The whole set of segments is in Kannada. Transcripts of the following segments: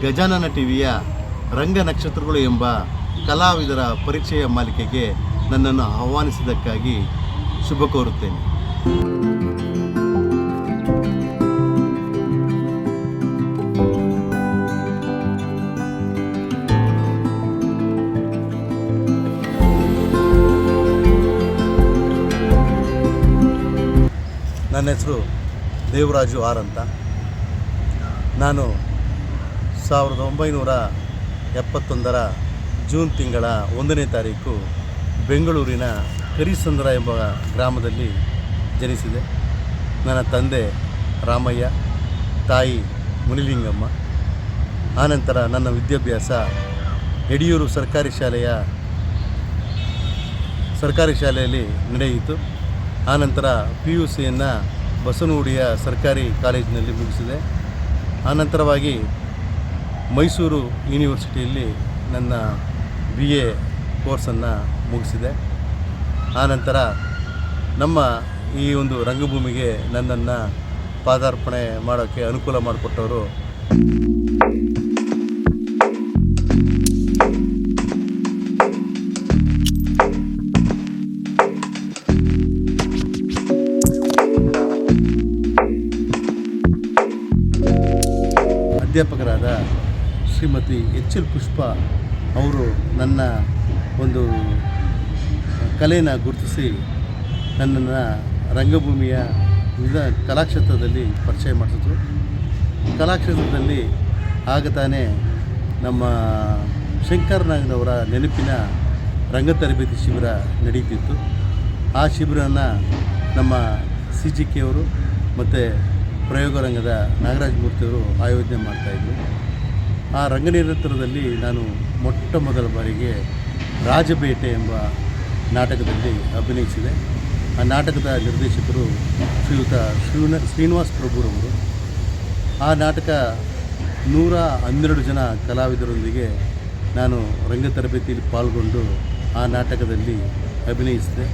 ಗಜಾನನ ಟಿವಿಯ ರಂಗ ನಕ್ಷತ್ರಗಳು ಎಂಬ ಕಲಾವಿದರ ಪರಿಚಯ ಮಾಲಿಕೆಗೆ ನನ್ನನ್ನು ಆಹ್ವಾನಿಸಿದ್ದಕ್ಕಾಗಿ ಶುಭ ಕೋರುತ್ತೇನೆ. ನನ್ನ ಹೆಸರು ದೇವರಾಜು ಆರ್ ಅಂತ. ನಾನು 1971 ಜೂನ್ ತಿಂಗಳ 1ನೇ ತಾರೀಕು ಬೆಂಗಳೂರಿನ ಕರಿಸಂದ್ರ ಎಂಬ ಗ್ರಾಮದಲ್ಲಿ ಜನಿಸಿದೆ. ನನ್ನ ತಂದೆ ರಾಮಯ್ಯ, ತಾಯಿ ಮುನಿಲಿಂಗಮ್ಮ. ಆನಂತರ ನನ್ನ ವಿದ್ಯಾಭ್ಯಾಸ ಯಡಿಯೂರು ಸರ್ಕಾರಿ ಶಾಲೆಯಲ್ಲಿ ನಡೆಯಿತು. ಆನಂತರ PUCಯನ್ನು ಬಸವನಗುಡಿಯ ಸರ್ಕಾರಿ ಕಾಲೇಜಿನಲ್ಲಿ ಮುಗಿಸಿದೆ. ಆನಂತರವಾಗಿ ಮೈಸೂರು ಯೂನಿವರ್ಸಿಟಿಯಲ್ಲಿ ನನ್ನ BA ಕೋರ್ಸನ್ನು ಮುಗಿಸಿದೆ. ಆನಂತರ ನಮ್ಮ ಈ ಒಂದು ರಂಗಭೂಮಿಗೆ ನನ್ನನ್ನು ಪಾದಾರ್ಪಣೆ ಮಾಡೋಕ್ಕೆ ಅನುಕೂಲ ಮಾಡಿಕೊಟ್ಟವರು ಅಧ್ಯಾಪಕರಾದ ಶ್ರೀಮತಿ HL ಪುಷ್ಪ ಅವರು ನನ್ನ ಒಂದು ಕಲೆಯನ್ನು ಗುರುತಿಸಿ ನನ್ನನ್ನು ರಂಗಭೂಮಿಯ ವಿವಿಧ ಕಲಾಕ್ಷೇತ್ರದಲ್ಲಿ ಪರಿಚಯ ಮಾಡಿಸಿದ್ರು. ಕಲಾಕ್ಷೇತ್ರದಲ್ಲಿ ಆಗ ತಾನೇ ನಮ್ಮ ಶಂಕರನಾಗನವರ ನೆನಪಿನ ರಂಗ ತರಬೇತಿ ಶಿಬಿರ ನಡೀತಿತ್ತು. ಆ ಶಿಬಿರವನ್ನು ನಮ್ಮ CGK ಅವರು ಮತ್ತು ಪ್ರಯೋಗ ರಂಗದ ನಾಗರಾಜ ಮೂರ್ತಿಯವರು ಆಯೋಜನೆ ಮಾಡ್ತಾಯಿದ್ರು. ಆ ರಂಗನಿರಂತರದಲ್ಲಿ ನಾನು ಮೊಟ್ಟ ಮೊದಲ ಬಾರಿಗೆ ರಾಜಬೇಟೆ ಎಂಬ ನಾಟಕದಲ್ಲಿ ಅಭಿನಯಿಸಿದೆ. ಆ ನಾಟಕದ ನಿರ್ದೇಶಕರು ಶ್ರೀಯುತ ಶ್ರೀನಿವಾಸ್ ಪ್ರಭುರವರು. ಆ ನಾಟಕ 112 ಜನ ಕಲಾವಿದರೊಂದಿಗೆ ನಾನು ರಂಗ ತರಬೇತಿಯಲ್ಲಿ ಪಾಲ್ಗೊಂಡು ಆ ನಾಟಕದಲ್ಲಿ ಅಭಿನಯಿಸಿದೆ.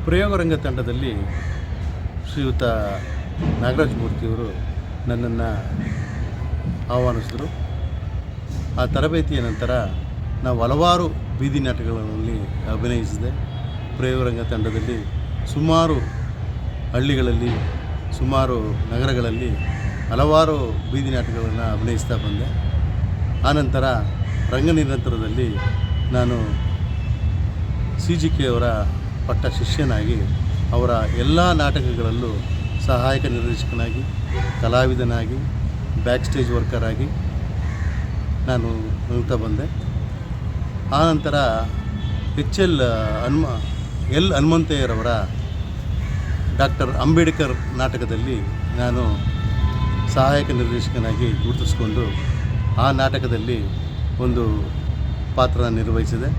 ಪ್ರಯೋಗ ರಂಗ ತಂಡದಲ್ಲಿ ಶ್ರೀಯುತ ನಾಗರಾಜ ಮೂರ್ತಿಯವರು ನನ್ನನ್ನು ಆಹ್ವಾನಿಸಿದರು. ಆ ತರಬೇತಿಯ ನಂತರ ನಾವು ಹಲವಾರು ಬೀದಿ ನಾಟಕಗಳಲ್ಲಿ ಅಭಿನಯಿಸಿದೆ. ಪ್ರಯೋಗ ರಂಗ ತಂಡದಲ್ಲಿ ಸುಮಾರು ಹಳ್ಳಿಗಳಲ್ಲಿ, ಸುಮಾರು ನಗರಗಳಲ್ಲಿ ಹಲವಾರು ಬೀದಿ ನಾಟಕಗಳನ್ನು ಅಭಿನಯಿಸ್ತಾ ಬಂದೆ. ಆನಂತರ ರಂಗ ನಿರಂತರದಲ್ಲಿ ನಾನು CGK ಅವರ ಪಟ್ಟ ಶಿಷ್ಯನಾಗಿ ಅವರ ಎಲ್ಲ ನಾಟಕಗಳಲ್ಲೂ ಸಹಾಯಕ ನಿರ್ದೇಶಕನಾಗಿ, ಕಲಾವಿದನಾಗಿ, ಬ್ಯಾಕ್ ಸ್ಟೇಜ್ ವರ್ಕರ್ ಆಗಿ ನಾನು ಹೋಗ್ತಾ ಬಂದೆ. ಆನಂತರ ಹನುಮಂತಯ್ಯರವರ ಡಾಕ್ಟರ್ ಅಂಬೇಡ್ಕರ್ ನಾಟಕದಲ್ಲಿ ನಾನು ಸಹಾಯಕ ನಿರ್ದೇಶಕನಾಗಿ ಗುರುತಿಸಿಕೊಂಡು ಆ ನಾಟಕದಲ್ಲಿ ಒಂದು ಪಾತ್ರ ನಿರ್ವಹಿಸಿದೆ.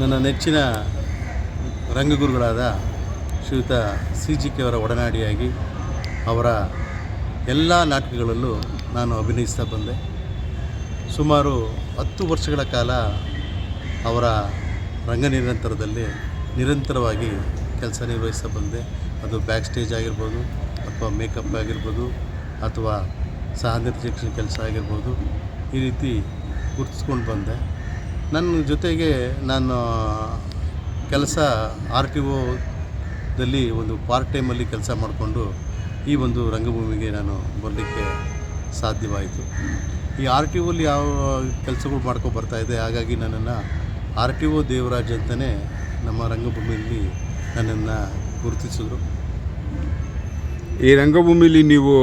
ನನ್ನ ನೆಚ್ಚಿನ ರಂಗಗುರುಗಳಾದ ಶ್ರೀಯುತ CGK ಅವರ ಒಡನಾಡಿಯಾಗಿ ಅವರ ಎಲ್ಲ ನಾಟಕಗಳಲ್ಲೂ ನಾನು ಅಭಿನಯಿಸ್ತಾ ಬಂದೆ. ಸುಮಾರು 10 ವರ್ಷಗಳ ಕಾಲ ಅವರ ರಂಗ ನಿರಂತರವಾಗಿ ಕೆಲಸ ನಿರ್ವಹಿಸ್ತಾ ಬಂದೆ. ಅದು ಬ್ಯಾಕ್ ಸ್ಟೇಜ್ ಆಗಿರ್ಬೋದು, ಅಥವಾ ಮೇಕಪ್ ಆಗಿರ್ಬೋದು, ಅಥವಾ ಸಹ ನಿರ್ದೇಶನ ಕೆಲಸ ಆಗಿರ್ಬೋದು. ಈ ರೀತಿ ಗುರುತಿಸ್ಕೊಂಡು ಬಂದೆ. ನನ್ನ ಜೊತೆಗೆ ನಾನು ಕೆಲಸ RTOದಲ್ಲಿ ಒಂದು ಪಾರ್ಟ್ ಟೈಮಲ್ಲಿ ಕೆಲಸ ಮಾಡಿಕೊಂಡು ಈ ಒಂದು ರಂಗಭೂಮಿಗೆ ನಾನು ಬರಲಿಕ್ಕೆ ಸಾಧ್ಯವಾಯಿತು. ಈ RTOಲ್ಲಿ ಯಾವ ಕೆಲಸಗಳು ಮಾಡ್ಕೊಂಡು ಬರ್ತಾಯಿದ್ದೆ. ಹಾಗಾಗಿ ನನ್ನನ್ನು RTO ದೇವರಾಜ್ ಅಂತಲೇ ನಮ್ಮ ರಂಗಭೂಮಿಯಲ್ಲಿ ನನ್ನನ್ನು ಗುರುತಿಸಿದ್ರು. ಈ ರಂಗಭೂಮಿಲಿ ನೀವು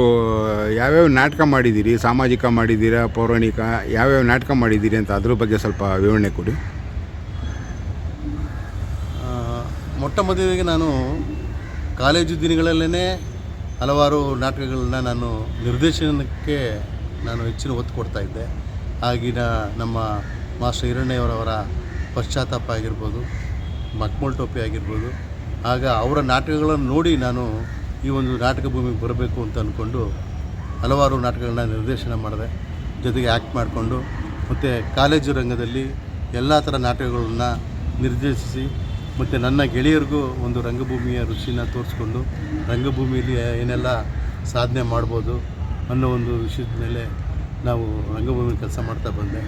ಯಾವ್ಯಾವ ನಾಟಕ ಮಾಡಿದ್ದೀರಿ, ಸಾಮಾಜಿಕ ಮಾಡಿದ್ದೀರಾ, ಪೌರಾಣಿಕ, ಯಾವ್ಯಾವ ನಾಟಕ ಮಾಡಿದ್ದೀರಿ ಅಂತ ಅದ್ರ ಬಗ್ಗೆ ಸ್ವಲ್ಪ ವಿವರಣೆ ಕೊಡಿ. ಮೊಟ್ಟ ಮೊದಲಿಗೆ ನಾನು ಕಾಲೇಜು ದಿನಗಳಲ್ಲೇ ಹಲವಾರು ನಾಟಕಗಳನ್ನ ನಾನು ನಿರ್ದೇಶನಕ್ಕೆ ಹೆಚ್ಚಿನ ಒತ್ತು ಕೊಡ್ತಾಯಿದ್ದೆ. ಆಗಿನ ನಮ್ಮ ಮಾಸ್ಟರ್ ಹಿರಣ್ಣಯ್ಯವರವರ ಪಶ್ಚಾತ್ತಾಪ ಆಗಿರ್ಬೋದು, ಮಕ್ಮಲ್ ಟೋಪಿ ಆಗಿರ್ಬೋದು, ಆಗ ಅವರ ನಾಟಕಗಳನ್ನು ನೋಡಿ ನಾನು ಈ ಒಂದು ನಾಟಕ ಭೂಮಿಗೆ ಬರಬೇಕು ಅಂತ ಅಂದ್ಕೊಂಡು ಹಲವಾರು ನಾಟಕಗಳನ್ನ ನಿರ್ದೇಶನ ಮಾಡಿದೆ. ಜೊತೆಗೆ ಆ್ಯಕ್ಟ್ ಮಾಡಿಕೊಂಡು ಮತ್ತು ಕಾಲೇಜು ರಂಗದಲ್ಲಿ ಎಲ್ಲ ಥರ ನಾಟಕಗಳನ್ನ ನಿರ್ದೇಶಿಸಿ ಮತ್ತು ನನ್ನ ಗೆಳೆಯರಿಗೂ ಒಂದು ರಂಗಭೂಮಿಯ ರುಚಿನ ತೋರಿಸ್ಕೊಂಡು ರಂಗಭೂಮಿಯಲ್ಲಿ ಏನೆಲ್ಲ ಸಾಧನೆ ಮಾಡ್ಬೋದು ಅನ್ನೋ ಒಂದು ವಿಷಯದ ಮೇಲೆ ನಾವು ರಂಗಭೂಮಿ ಕೆಲಸ ಮಾಡ್ತಾ ಬಂದೆ.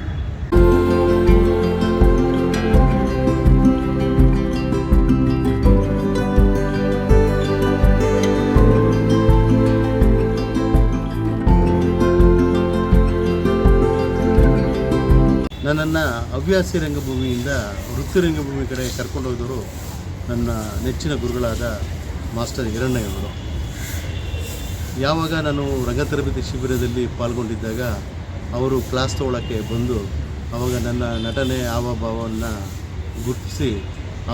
ನನ್ನನ್ನು ಹವ್ಯಾಸಿ ರಂಗಭೂಮಿಯಿಂದ ವೃತ್ತಿ ರಂಗಭೂಮಿ ಕಡೆ ಕರ್ಕೊಂಡೋದವರು ನನ್ನ ನೆಚ್ಚಿನ ಗುರುಗಳಾದ ಮಾಸ್ಟರ್ ಹಿರಣ್ಣಯ್ಯವರು. ಯಾವಾಗ ನಾನು ರಂಗ ತರಬೇತಿ ಶಿಬಿರದಲ್ಲಿ ಪಾಲ್ಗೊಂಡಿದ್ದಾಗ ಅವರು ಕ್ಲಾಸ್ ತೊಗೊಳ್ಳೋಕ್ಕೆ ಬಂದು ಆವಾಗ ನನ್ನ ನಟನೆ ಹಾವಭಾವವನ್ನು ಗುರುತಿಸಿ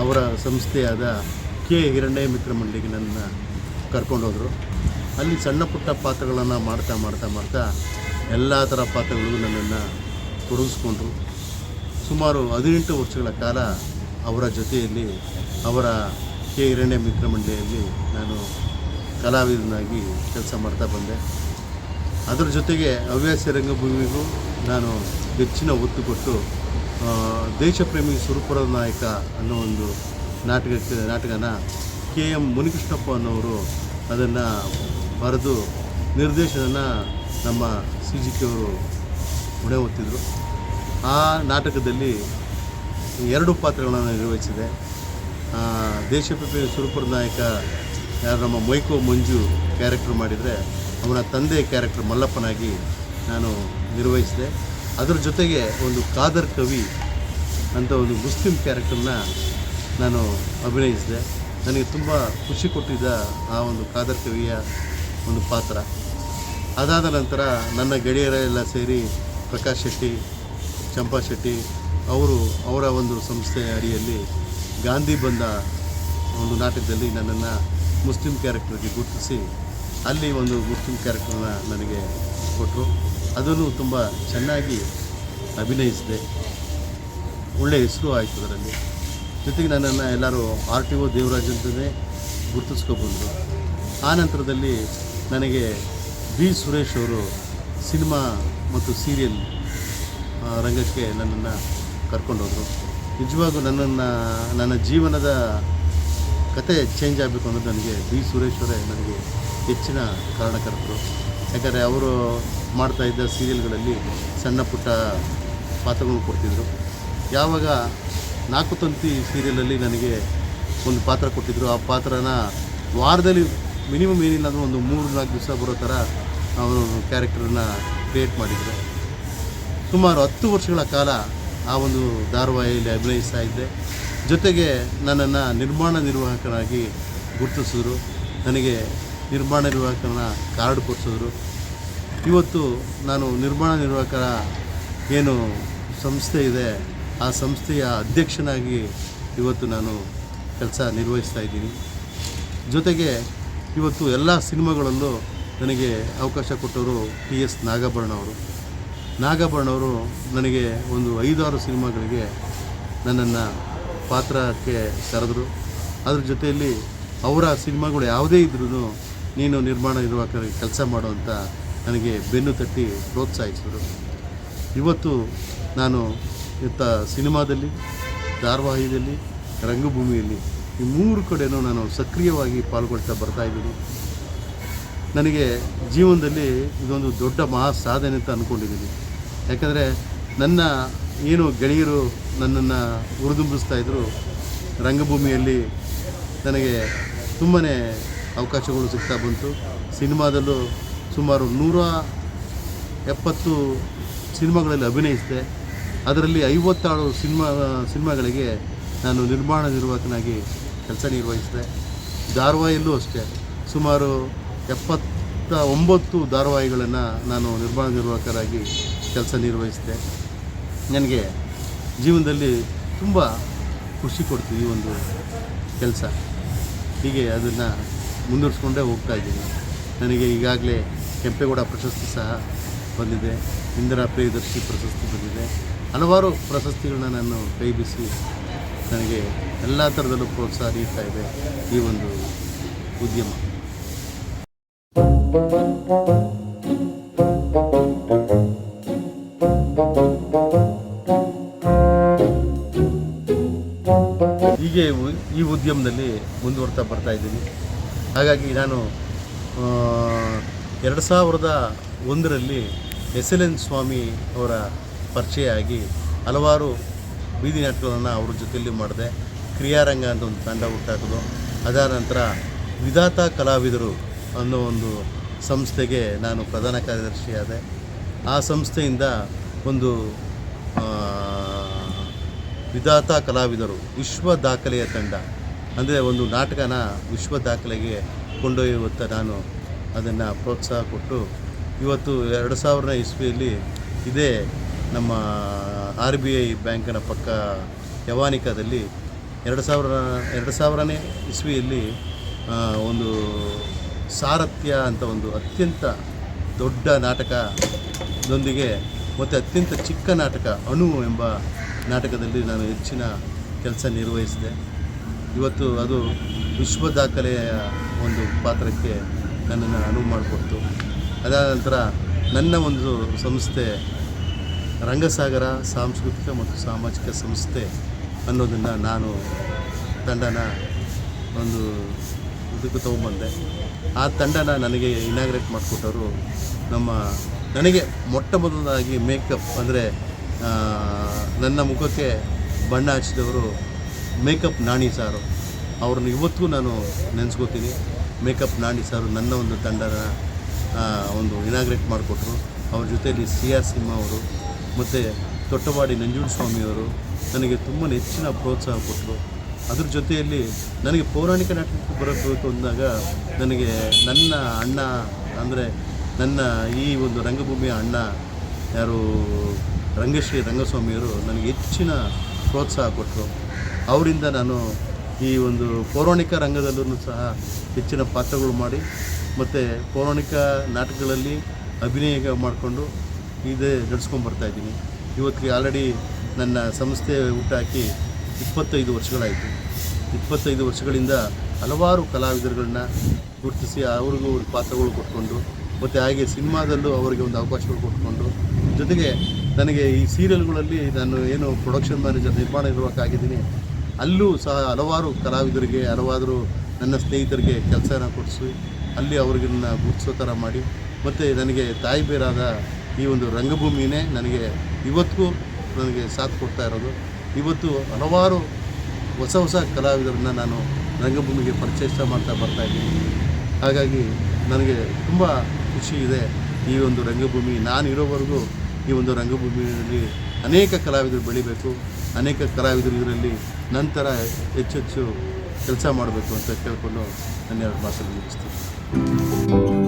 ಅವರ ಸಂಸ್ಥೆಯಾದ ಕೆ ಹಿರಣ್ಣಯ್ಯ ಮಿತ್ರ ಮಂಡಳಿಗೆ ನನ್ನ ಕರ್ಕೊಂಡೋದ್ರು. ಅಲ್ಲಿ ಸಣ್ಣ ಪುಟ್ಟ ಪಾತ್ರಗಳನ್ನು ಮಾಡ್ತಾ ಎಲ್ಲ ಥರ ಪಾತ್ರಗಳಿಗೂ ನನ್ನನ್ನು ತೊಡಗಿಸ್ಕೊಂಡ್ರು. ಸುಮಾರು 18 ವರ್ಷಗಳ ಕಾಲ ಅವರ ಜೊತೆಯಲ್ಲಿ ಅವರ ಕೆ ಹಿರಣ್ಣಯ್ಯ ಮಿತ್ರ ಮಂಡಳಿಯಲ್ಲಿ ನಾನು ಕಲಾವಿದನಾಗಿ ಕೆಲಸ ಮಾಡ್ತಾ ಬಂದೆ. ಅದರ ಜೊತೆಗೆ ಹವ್ಯಾಸಿ ರಂಗಭೂಮಿಗೂ ನಾನು ಹೆಚ್ಚಿನ ಒತ್ತು ಕೊಟ್ಟು ದೇಶಪ್ರೇಮಿ ಸುರಪುರದ ನಾಯಕ ಅನ್ನೋ ಒಂದು ನಾಟಕನ ಕೆ ಎಂ ಮುನಿಕೃಷ್ಣಪ್ಪ ಅನ್ನೋರು ಅದನ್ನು ಬರೆದು ನಿರ್ದೇಶನ ನಮ್ಮ CGK ಅವರು ಹೊಣೆ ಹೊತ್ತಿದ್ರು. ಆ ನಾಟಕದಲ್ಲಿ 2 ಪಾತ್ರಗಳನ್ನು ನಿರ್ವಹಿಸಿದೆ. ದೇಶಪ್ರೇಮಿ ಸುರಪುರದ ನಾಯಕ ಯಾರು ನಮ್ಮ ಮೈಕೋ ಮಂಜು ಕ್ಯಾರೆಕ್ಟರ್ ಮಾಡಿದರೆ ಅವನ ತಂದೆ ಕ್ಯಾರೆಕ್ಟರ್ ಮಲ್ಲಪ್ಪನಾಗಿ ನಾನು ನಿರ್ವಹಿಸಿದೆ. ಅದರ ಜೊತೆಗೆ ಒಂದು ಖಾದರ್ ಕವಿ ಅಂತ ಒಂದು ಮುಸ್ಲಿಂ ಕ್ಯಾರೆಕ್ಟರ್ನ ನಾನು ಅಭಿನಯಿಸಿದೆ. ನನಗೆ ತುಂಬ ಖುಷಿ ಕೊಟ್ಟಿದ್ದ ಆ ಒಂದು ಖಾದರ್ ಕವಿಯ ಒಂದು ಪಾತ್ರ. ಅದಾದ ನಂತರ ನನ್ನ ಗೆಳೆಯರೆಲ್ಲ ಸೇರಿ ಪ್ರಕಾಶ್ ಶೆಟ್ಟಿ, ಚಂಪಾ ಶೆಟ್ಟಿ ಅವರ ಒಂದು ಸಂಸ್ಥೆಯ ಅಡಿಯಲ್ಲಿ ಗಾಂಧಿ ಬಂದ ಒಂದು ನಾಟಕದಲ್ಲಿ ನನ್ನನ್ನು ಮುಸ್ಲಿಂ ಕ್ಯಾರೆಕ್ಟರ್ಗೆ ಗುರುತಿಸಿ ಅಲ್ಲಿ ಒಂದು ಮುಸ್ಲಿಂ ಕ್ಯಾರೆಕ್ಟರ್ನ ನನಗೆ ಕೊಟ್ಟರು. ಅದನ್ನು ತುಂಬ ಚೆನ್ನಾಗಿ ಅಭಿನಯಿಸಿದೆ. ಒಳ್ಳೆಯ ಹೆಸರು ಆಯಿತು ಅದರಲ್ಲಿ. ಜೊತೆಗೆ ನನ್ನನ್ನು ಎಲ್ಲರೂ RTO ದೇವರಾಜ್ ಅಂತಲೇ ಗುರುತಿಸ್ಕೊಬಂದರು. ಆ ನಂತರದಲ್ಲಿ ನನಗೆ B ಸುರೇಶ್ ಅವರು ಸಿನಿಮಾ ಮತ್ತು ಸೀರಿಯಲ್ ರಂಗಕ್ಕೆ ನನ್ನನ್ನು ಕರ್ಕೊಂಡೋದ್ರು. ನಿಜವಾಗೂ ನನ್ನ ಜೀವನದ ಕತೆ ಚೇಂಜ್ ಆಗಬೇಕು ಅನ್ನೋದು ನನಗೆ B ಸುರೇಶ್ ಅವರೇ ನನಗೆ ಹೆಚ್ಚಿನ ಕಾರಣಕರ್ತರು. ಯಾಕಂದರೆ ಅವರು ಮಾಡ್ತಾಯಿದ್ದ ಸೀರಿಯಲ್ಗಳಲ್ಲಿ ಸಣ್ಣ ಪುಟ್ಟ ಪಾತ್ರಗಳನ್ನು ಕೊಡ್ತಿದ್ರು. ಯಾವಾಗ 4 ತಂತಿ ಸೀರಿಯಲಲ್ಲಿ ನನಗೆ ಒಂದು ಪಾತ್ರ ಕೊಟ್ಟಿದ್ದರು, ಆ ಪಾತ್ರನ ವಾರದಲ್ಲಿ ಮಿನಿಮಮ್ ಏನಿಲ್ಲ ಅಂದರೆ ಒಂದು 3-4 ದಿವಸ ಬರೋ ಥರ ಅವರು ಕ್ಯಾರೆಕ್ಟರನ್ನ ಕ್ರಿಯೇಟ್ ಮಾಡಿದರು. ಸುಮಾರು 10 ವರ್ಷಗಳ ಕಾಲ ಆ ಒಂದು ಧಾರಾವಾಹಿಯಲ್ಲಿ ಅಭಿನಯಿಸ್ತಾ ಇದ್ದೆ. ಜೊತೆಗೆ ನನ್ನನ್ನು ನಿರ್ಮಾಣ ನಿರ್ವಾಹಕನಾಗಿ ಗುರುತಿಸಿದ್ರು. ನನಗೆ ನಿರ್ಮಾಣ ನಿರ್ವಾಹಕನ ಕಾರ್ಡ್ ಕೊಡಿಸಿದ್ರು. ಇವತ್ತು ನಾನು ನಿರ್ಮಾಣ ನಿರ್ವಾಹಕರ ಏನು ಸಂಸ್ಥೆ ಇದೆ ಆ ಸಂಸ್ಥೆಯ ಅಧ್ಯಕ್ಷನಾಗಿ ಇವತ್ತು ನಾನು ಕೆಲಸ ನಿರ್ವಹಿಸ್ತಾ ಇದ್ದೀನಿ. ಜೊತೆಗೆ ಇವತ್ತು ಎಲ್ಲ ಸಿನಿಮಾಗಳಲ್ಲೂ ನನಗೆ ಅವಕಾಶ ಕೊಟ್ಟವರು PS ನಾಗಾಭರಣ ಅವರು ನನಗೆ ಒಂದು 5-6 ಸಿನಿಮಾಗಳಿಗೆ ನನ್ನನ್ನು ಪಾತ್ರಕ್ಕೆ ಕರೆದರು. ಅದ್ರ ಜೊತೆಯಲ್ಲಿ ಅವರ ಸಿನಿಮಾಗಳು ಯಾವುದೇ ಇದ್ರೂ ನೀನು ನಿರ್ಮಾಣ ನಿರ್ವಾಹಕರಿಗೆ ಕೆಲಸ ಮಾಡು ಅಂತ ನನಗೆ ಬೆನ್ನು ತಟ್ಟಿ ಪ್ರೋತ್ಸಾಹಿಸಿದರು. ಇವತ್ತು ನಾನು ಸಿನಿಮಾದಲ್ಲಿ, ಧಾರಾವಾಹಿಯಲ್ಲಿ, ರಂಗಭೂಮಿಯಲ್ಲಿ ಈ 3 ಕಡೆಯೂ ನಾನು ಸಕ್ರಿಯವಾಗಿ ಪಾಲ್ಗೊಳ್ತಾ ಬರ್ತಾಯಿದ್ದೀನಿ. ನನಗೆ ಜೀವನದಲ್ಲಿ ಇದೊಂದು ದೊಡ್ಡ ಮಹಾ ಸಾಧನೆ ಅಂತ ಅಂದ್ಕೊಂಡಿದ್ದೀನಿ. ಯಾಕಂದರೆ ನನ್ನ ಏನು ಗೆಳೆಯರು ನನ್ನನ್ನು ಹುರಿದುಂಬಿಸ್ತಾಯಿದ್ರು, ರಂಗಭೂಮಿಯಲ್ಲಿ ನನಗೆ ತುಂಬಾ ಅವಕಾಶಗಳು ಸಿಗ್ತಾ ಬಂತು. ಸಿನಿಮಾದಲ್ಲೂ ಸುಮಾರು 170 ಸಿನಿಮಾಗಳಲ್ಲಿ ಅಭಿನಯಿಸಿದೆ. ಅದರಲ್ಲಿ 56 ಸಿನಿಮಾಗಳಿಗೆ ನಾನು ನಿರ್ಮಾಣ ನಿರ್ವಾಹಕನಾಗಿ ಕೆಲಸ ನಿರ್ವಹಿಸಿದೆ. ಧಾರಾವಾಹಿಯಲ್ಲೂ ಅಷ್ಟೇ ಸುಮಾರು 79 ಧಾರಾವಾಹಿಗಳನ್ನು ನಾನು ನಿರ್ಮಾಣ ನಿರ್ವಾಹಕರಾಗಿ ಕೆಲಸ ನಿರ್ವಹಿಸಿದೆ. ನನಗೆ ಜೀವನದಲ್ಲಿ ತುಂಬ ಖುಷಿ ಕೊಡ್ತೀವಿ ಈ ಒಂದು ಕೆಲಸ. ಹೀಗೆ ಅದನ್ನು ಮುಂದುವರಿಸ್ಕೊಂಡೇ ಹೋಗ್ತಾಯಿದ್ದೀನಿ. ನನಗೆ ಈಗಾಗಲೇ ಕೆಂಪೇಗೌಡ ಪ್ರಶಸ್ತಿ ಸಹ ಬಂದಿದೆ, ಇಂದಿರಾ ಪ್ರಿಯದರ್ಶಿ ಪ್ರಶಸ್ತಿ ಬಂದಿದೆ. ಹಲವಾರು ಪ್ರಶಸ್ತಿಗಳನ್ನ ನಾನು ಕೈ ಬೀಸಿ ನನಗೆ ಎಲ್ಲ ಥರದಲ್ಲೂ ಪ್ರೋತ್ಸಾಹ ನೀಡ್ತಾ ಇದೆ ಈ ಒಂದು ಉದ್ಯಮ. ಹೀಗೆ ಈ ಉದ್ಯಮದಲ್ಲಿ ಮುಂದುವರ್ತಾ ಬರ್ತಾ ಇದ್ದೀನಿ. ಹಾಗಾಗಿ ನಾನು 2001ರಲ್ಲಿ SLN ಸ್ವಾಮಿ ಅವರ ಪರಿಚಯ ಆಗಿ ಹಲವಾರು ಬೀದಿ ನಾಟಕಗಳನ್ನು ಅವ್ರ ಜೊತೆಯಲ್ಲಿ ಮಾಡಿದೆ. ಕ್ರಿಯಾರಂಗ ಅಂತ ಒಂದು ತಂಡ ಹುಟ್ಟಾಕಿದ್ರು. ಅದಾದ ನಂತರ ವಿಧಾತ ಕಲಾವಿದರು ಅನ್ನೋ ಒಂದು ಸಂಸ್ಥೆಗೆ ನಾನು ಪ್ರಧಾನ ಕಾರ್ಯದರ್ಶಿಯಾದೆ. ಆ ಸಂಸ್ಥೆಯಿಂದ ಒಂದು ವಿಧಾತ ಕಲಾವಿದರು ವಿಶ್ವ ದಾಖಲೆಯ ತಂಡ, ಅಂದರೆ ಒಂದು ನಾಟಕನ ವಿಶ್ವ ದಾಖಲೆಗೆ ಕೊಂಡೊಯ್ಯುವತ್ತ ನಾನು ಅದನ್ನು ಪ್ರೋತ್ಸಾಹ ಕೊಟ್ಟು ಇವತ್ತು 2000ನೇ ಇಸ್ವಿಯಲ್ಲಿ ಇದೇ ನಮ್ಮ RBI ಬ್ಯಾಂಕಿನ ಪಕ್ಕ ಯವಾನಿಕಾದಲ್ಲಿ 2000ನೇ ಇಸ್ವಿಯಲ್ಲಿ ಒಂದು ಸಾರಥ್ಯ ಅಂತ ಒಂದು ಅತ್ಯಂತ ದೊಡ್ಡ ನಾಟಕದೊಂದಿಗೆ ಮತ್ತು ಅತ್ಯಂತ ಚಿಕ್ಕ ನಾಟಕ ಅಣು ಎಂಬ ನಾಟಕದಲ್ಲಿ ನಾನು ಹೆಚ್ಚಿನ ಕೆಲಸ ನಿರ್ವಹಿಸಿದೆ. ಇವತ್ತು ಅದು ವಿಶ್ವ ದಾಖಲೆಯ ಒಂದು ಪಾತ್ರಕ್ಕೆ ನನ್ನನ್ನು ಅನುವು ಮಾಡಿಕೊಡ್ತು. ಅದಾದ ನಂತರ ನನ್ನ ಒಂದು ಸಂಸ್ಥೆ ರಂಗಸಾಗರ ಸಾಂಸ್ಕೃತಿಕ ಮತ್ತು ಸಾಮಾಜಿಕ ಸಂಸ್ಥೆ ಅನ್ನೋದನ್ನು ನಾನು ತಂಡನ ಒಂದು ಇದಕ್ಕೆ ತೊಗೊಂಬಂದೆ. ಆ ತಂಡನ ನನಗೆ ಇನಾಗ್ರೇಟ್ ಮಾಡಿಕೊಟ್ಟವರು ನನಗೆ ಮೊಟ್ಟ ಮೊದಲದಾಗಿ ಮೇಕಪ್ ಅಂದರೆ ನನ್ನ ಮುಖಕ್ಕೆ ಬಣ್ಣ ಹಚ್ಚಿದವರು ಮೇಕಪ್ ನಾಣಿ ಸಾರು. ಅವ್ರನ್ನ ಇವತ್ತಿಗೂ ನಾನು ನೆನೆಸ್ಕೋತೀನಿ. ಮೇಕಪ್ ನಾಣಿ ಸಾರು ನನ್ನ ಒಂದು ತಂಡನ ಒಂದು ಇನಾಗ್ರೇಟ್ ಮಾಡಿಕೊಟ್ರು. ಅವ್ರ ಜೊತೆಯಲ್ಲಿ CR ಸಿಂಹ ಅವರು ಮತ್ತು ತೊಟ್ಟವಾಡಿ ನಂಜುಂಡಸ್ವಾಮಿಯವರು ನನಗೆ ತುಂಬ ಹೆಚ್ಚಿನ ಪ್ರೋತ್ಸಾಹ ಕೊಟ್ಟರು. ಅದ್ರ ಜೊತೆಯಲ್ಲಿ ನನಗೆ ಪೌರಾಣಿಕ ನಾಟಕಕ್ಕೆ ಬರಬೇಕು ಅಂದಾಗ ನನಗೆ ನನ್ನ ಅಣ್ಣ ಅಂದರೆ ನನ್ನ ಈ ಒಂದು ರಂಗಭೂಮಿಯ ಅಣ್ಣ ಯಾರು ರಂಗಶ್ರೀ ರಂಗಸ್ವಾಮಿಯವರು ನನಗೆ ಹೆಚ್ಚಿನ ಪ್ರೋತ್ಸಾಹ ಕೊಟ್ಟರು. ಅವರಿಂದ ನಾನು ಈ ಒಂದು ಪೌರಾಣಿಕ ರಂಗದಲ್ಲೂ ಸಹ ಹೆಚ್ಚಿನ ಪಾತ್ರಗಳು ಮಾಡಿ ಮತ್ತು ಪೌರಾಣಿಕ ನಾಟಕಗಳಲ್ಲಿ ಅಭಿನಯ ಮಾಡಿಕೊಂಡು ಇದೇ ನಡೆಸ್ಕೊಂಡ್ಬರ್ತಾಯಿದ್ದೀನಿ. ಇವತ್ತಿಗೆ ಆಲ್ರೆಡಿ ನನ್ನ ಸಂಸ್ಥೆ ಹುಟ್ಟಾಕಿ 25 ವರ್ಷಗಳಾಯಿತು. 25 ವರ್ಷಗಳಿಂದ ಹಲವಾರು ಕಲಾವಿದರುಗಳನ್ನ ಗುರುತಿಸಿ ಅವ್ರಿಗೂ ಪಾತ್ರಗಳು ಕೊಟ್ಕೊಂಡು ಮತ್ತು ಹಾಗೆ ಸಿನಿಮಾದಲ್ಲೂ ಅವರಿಗೆ ಒಂದು ಅವಕಾಶಗಳು ಕೊಟ್ಕೊಂಡು, ಜೊತೆಗೆ ನನಗೆ ಈ ಸೀರಿಯಲ್ಗಳಲ್ಲಿ ನಾನು ಏನು ಪ್ರೊಡಕ್ಷನ್ ಮ್ಯಾನೇಜರ್ ನಿರ್ಮಾಣ ನಿರ್ವಾಹಕ ಆಗಿದ್ದೀನಿ, ಅಲ್ಲೂ ಸಹ ಹಲವಾರು ಕಲಾವಿದರಿಗೆ ಹಲವಾರು ನನ್ನ ಸ್ನೇಹಿತರಿಗೆ ಕೆಲಸನ ಕೊಡಿಸಿ ಅಲ್ಲಿ ಅವ್ರಿಗನ್ನ ಗುರುತಿಸೋ ಥರ ಮಾಡಿ ಮತ್ತು ನನಗೆ ತಾಯಿ ಬೇರಾದ ಈ ಒಂದು ರಂಗಭೂಮಿನೇ ನನಗೆ ಇವತ್ತಿಗೂ ನನಗೆ ಸಾಥ್ ಕೊಡ್ತಾ ಇರೋದು. ಇವತ್ತು ಹಲವಾರು ಹೊಸ ಕಲಾವಿದರನ್ನು ನಾನು ರಂಗಭೂಮಿಗೆ ಪರಿಚಯ ಮಾಡ್ತಾ ಬರ್ತಾಯಿದ್ದೀನಿ. ಹಾಗಾಗಿ ನನಗೆ ತುಂಬ ಖುಷಿ ಇದೆ. ಈ ಒಂದು ರಂಗಭೂಮಿ ನಾನಿರೋವರೆಗೂ ಈ ಒಂದು ರಂಗಭೂಮಿಯಲ್ಲಿ ಅನೇಕ ಕಲಾವಿದರು ಬೆಳಿಬೇಕು, ಅನೇಕ ಕಲಾವಿದರು ಇದರಲ್ಲಿ ನಂತರ ಹೆಚ್ಚೆಚ್ಚು ಕೆಲಸ ಮಾಡಬೇಕು ಅಂತ ಕೇಳಿಕೊಂಡು ನನ್ನ 2 ಮಾತನ್ನು ಮುಗಿಸ್ತೀನಿ.